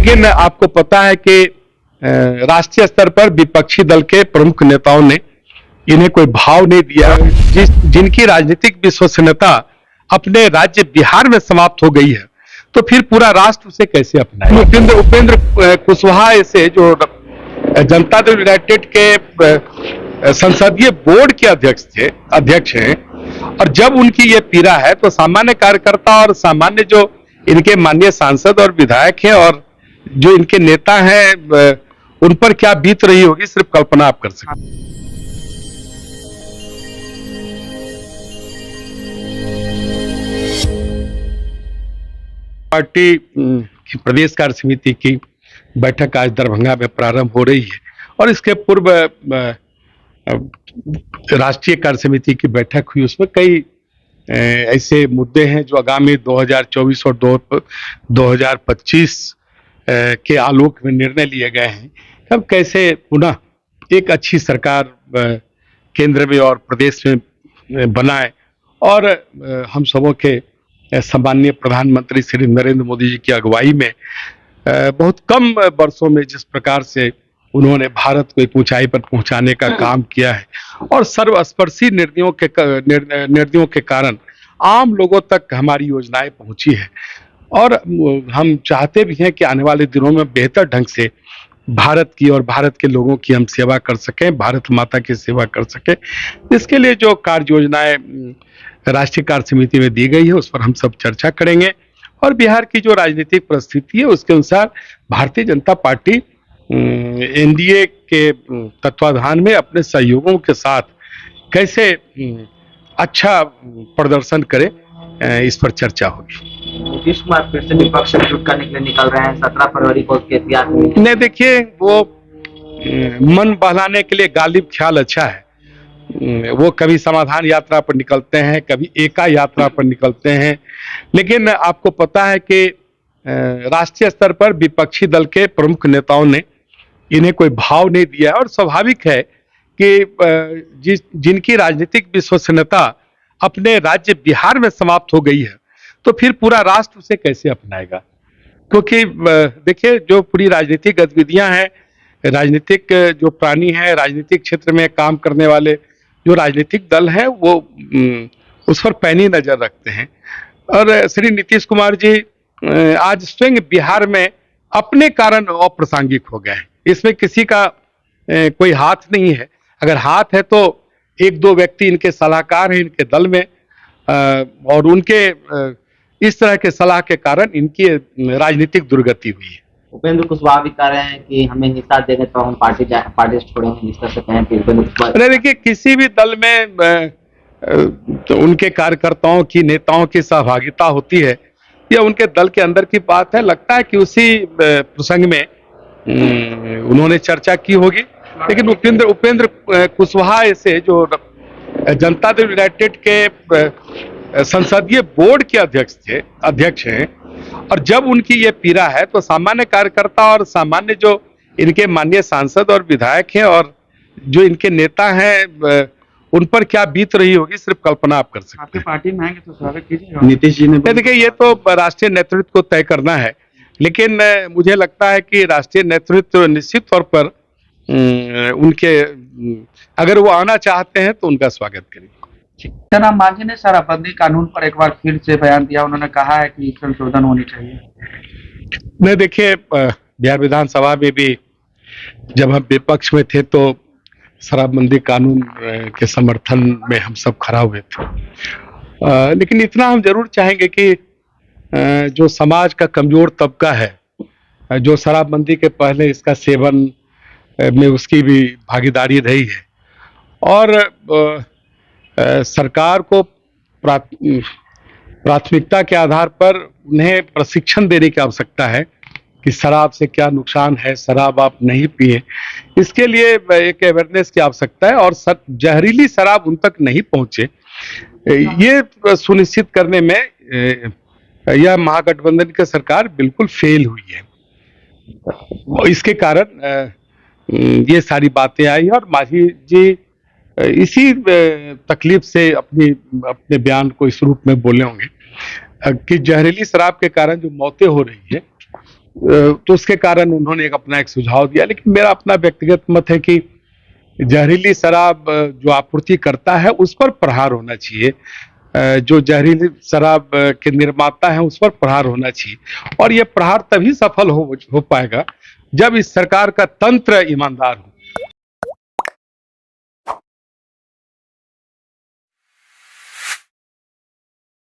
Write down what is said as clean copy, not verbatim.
लेकिन आपको पता है कि राष्ट्रीय स्तर पर विपक्षी दल के प्रमुख नेताओं ने इन्हें कोई भाव नहीं दिया। जिनकी राजनीतिक विश्वसनीयता अपने राज्य बिहार में समाप्त हो गई है, तो फिर पूरा राष्ट्र उसे कैसे अपनाए। उपेंद्र कुशवाहा ऐसे जो जनता दल यूनाइटेड के संसदीय बोर्ड के अध्यक्ष हैं, और जब उनकी ये पीड़ा है तो सामान्य कार्यकर्ता और सामान्य जो इनके माननीय सांसद और विधायक हैं और जो इनके नेता हैं, उन पर क्या बीत रही होगी, सिर्फ कल्पना आप कर सकते हैं। पार्टी की प्रदेश कार्य समिति की बैठक आज दरभंगा में प्रारंभ हो रही है, और इसके पूर्व राष्ट्रीय कार्य समिति की बैठक हुई। उसमें कई ऐसे मुद्दे हैं जो आगामी 2024 और 2025 के आलोक में निर्णय लिए गए हैं। हम कैसे पुनः एक अच्छी सरकार केंद्र में और प्रदेश में बनाए, और हम सबों के सम्माननीय प्रधानमंत्री श्री नरेंद्र मोदी जी की अगुवाई में बहुत कम वर्षों में जिस प्रकार से उन्होंने भारत को एक ऊंचाई पर पहुंचाने का काम किया है, और सर्वस्पर्शी निर्णयों के कारण आम लोगों तक हमारी योजनाएं पहुंची है। और हम चाहते भी हैं कि आने वाले दिनों में बेहतर ढंग से भारत की और भारत के लोगों की हम सेवा कर सकें, भारत माता की सेवा कर सकें। इसके लिए जो कार्य योजनाएं राष्ट्रीय कार्य समिति में दी गई है, उस पर हम सब चर्चा करेंगे, और बिहार की जो राजनीतिक परिस्थिति है उसके अनुसार भारतीय जनता पार्टी एनडीए के तत्वाधान में अपने सहयोगों के साथ कैसे अच्छा प्रदर्शन करे, इस पर चर्चा होगी। नीतीश कुमार फिर से विपक्ष से जुट करने के लिए निकल रहे हैं 17 फरवरी को उसके एहतियात में। नहीं, देखिए, वो मन बहलाने के लिए गालिब ख्याल अच्छा है। वो कभी समाधान यात्रा पर निकलते हैं, कभी एका यात्रा पर निकलते हैं, लेकिन आपको पता है कि राष्ट्रीय स्तर पर विपक्षी दल के प्रमुख नेताओं ने इन्हें कोई भाव नहीं दिया, और स्वाभाविक है कि जिनकी राजनीतिक विश्वसनीयता अपने राज्य बिहार में समाप्त हो गई है, तो फिर पूरा राष्ट्र उसे कैसे अपनाएगा। क्योंकि देखिए, जो पूरी राजनीतिक गतिविधियां हैं, राजनीतिक जो प्राणी हैं, राजनीतिक क्षेत्र में काम करने वाले जो राजनीतिक दल हैं, वो उस पर पैनी नजर रखते हैं। और श्री नीतीश कुमार जी आज स्वयं बिहार में अपने कारण अप्रासंगिक हो गए हैं। इसमें किसी का कोई हाथ नहीं है। अगर हाथ है तो एक दो व्यक्ति इनके सलाहकार हैं इनके दल में, और उनके इस तरह के सलाह के कारण इनकी राजनीतिक दुर्गति हुई है। उपेंद्र कुशवाहा भी कह रहे हैं कि हमें हिस्सा देंगे तो हम पार्टी छोड़ेंगे, इस तरह से कहें। उपेंद्र कुशवाहा, देखिए, किसी भी दल में तो उनके कार्यकर्ताओं की, नेताओं की सहभागिता होती है, या उनके दल के अंदर की बात है। लगता है कि उसी प्रसंग में उन्होंने चर्चा की होगी। लेकिन उपेंद्र कुशवाहा ऐसे जो जनता दल यूनाइटेड के संसदीय बोर्ड के अध्यक्ष हैं, और जब उनकी ये पीड़ा है तो सामान्य कार्यकर्ता और सामान्य जो इनके माननीय सांसद और विधायक हैं और जो इनके नेता हैं, उन पर क्या बीत रही होगी, सिर्फ कल्पना आप कर सकते हैं। आपकी पार्टी में आएंगे तो स्वागत कीजिएगा। नीतीश जी ने देखिए, ये तो राष्ट्रीय नेतृत्व को तय करना है, लेकिन मुझे लगता है कि राष्ट्रीय नेतृत्व निश्चित तौर पर उनके, अगर वो आना चाहते हैं तो उनका स्वागत करेंगे। जनाब मांझी ने शराबबंदी कानून पर एक बार फिर से बयान दिया। उन्होंने कहा है कि संशोधन होनी चाहिए। नहीं, देखिए, बिहार विधानसभा में भी जब हम विपक्ष में थे तो शराबबंदी कानून के समर्थन में हम सब खड़ा हुए थे, लेकिन इतना हम जरूर चाहेंगे कि जो समाज का कमजोर तबका है, जो शराबबंदी के पहले इसका सेवन में उसकी भी भागीदारी रही है, और सरकार को प्राथमिकता के आधार पर उन्हें प्रशिक्षण देने की आवश्यकता है कि शराब से क्या नुकसान है, शराब आप नहीं पिए। इसके लिए एक अवेयरनेस की आवश्यकता है, और जहरीली शराब उन तक नहीं पहुंचे, ये सुनिश्चित करने में यह महागठबंधन की सरकार बिल्कुल फेल हुई है। इसके कारण ये सारी बातें आई, और मांझी जी इसी तकलीफ से अपने बयान को इस रूप में बोले होंगे कि जहरीली शराब के कारण जो मौतें हो रही है, तो उसके कारण उन्होंने अपना एक सुझाव दिया। लेकिन मेरा अपना व्यक्तिगत मत है कि जहरीली शराब जो आपूर्ति करता है उस पर प्रहार होना चाहिए, जो जहरीली शराब के निर्माता हैं उस पर प्रहार होना चाहिए। और यह प्रहार तभी सफल हो पाएगा जब इस सरकार का तंत्र ईमानदार हो।